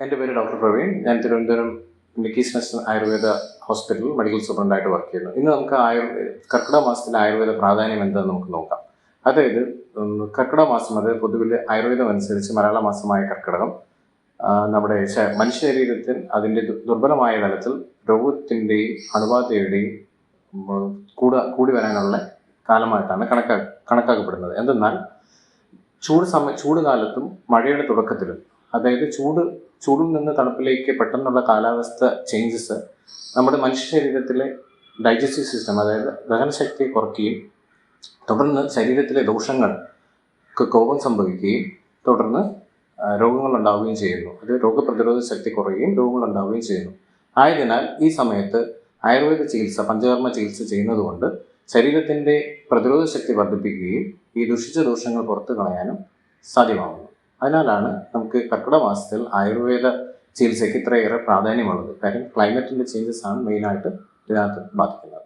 എൻ്റെ പേര് ഡോക്ടർ പ്രവീൺ. ഞാൻ തിരുവനന്തപുരം നിക്കീസ് നെസ്റ്റ് ആയുർവേദ ഹോസ്പിറ്റലിൽ മെഡിക്കൽ സൂപ്രണ്ടായിട്ട് വർക്ക് ചെയ്യുന്നു. ഇന്ന് നമുക്ക് കർക്കിടക മാസത്തിലെ ആയുർവേദ പ്രാധാന്യം എന്താണെന്ന് നമുക്ക് നോക്കാം. അതായത് കർക്കിടക മാസം, അത് പൊതുവിൽ ആയുർവേദം അനുസരിച്ച് മലയാള മാസമായ കർക്കിടകം നമ്മുടെ മനുഷ്യ ശരീരത്തിൽ അതിൻ്റെ ദുർബലമായ തലത്തിൽ രോഗത്തിൻ്റെയും അണുബാധയുടെയും കൂടി വരാനുള്ള കാലമായിട്ടാണ് കണക്കാക്കപ്പെടുന്നത്. എന്തെന്നാൽ ചൂട് കാലത്തും മഴയുടെ തുടക്കത്തിലും, അതായത് ചൂടിൽ നിന്ന് തണുപ്പിലേക്ക് പെട്ടെന്നുള്ള കാലാവസ്ഥ ചേഞ്ചസ് നമ്മുടെ മനുഷ്യ ശരീരത്തിലെ ഡൈജസ്റ്റീവ് സിസ്റ്റം, അതായത് ദഹനശക്തിയെ കുറയ്ക്കുകയും തുടർന്ന് ശരീരത്തിലെ ദോഷങ്ങൾക്ക് കോപം സംഭവിക്കുകയും തുടർന്ന് രോഗങ്ങൾ ഉണ്ടാവുകയും ചെയ്യുന്നു. അത് രോഗപ്രതിരോധ ശക്തി കുറയുകയും രോഗങ്ങൾ ഉണ്ടാവുകയും ചെയ്യുന്നു. ആയതിനാൽ ഈ സമയത്ത് ആയുർവേദ ചികിത്സ, പഞ്ചകർമ്മ ചികിത്സ ചെയ്യുന്നതുകൊണ്ട് ശരീരത്തിൻ്റെ പ്രതിരോധ ശക്തി വർദ്ധിപ്പിക്കുകയും ഈ ദുഷിച്ച ദോഷങ്ങൾ പുറത്തു കളയാനും സാധ്യമാകുന്നു. അതിനാലാണ് നമുക്ക് കർക്കിടക മാസത്തിൽ ആയുർവേദ ചികിത്സയ്ക്ക് ഇത്രയേറെ പ്രാധാന്യമുള്ളത്. കാര്യം ക്ലൈമറ്റിൻ്റെ ചേഞ്ചസ് ആണ് മെയിനായിട്ട് ഇതിനകത്ത് ബാധിക്കുന്നത്.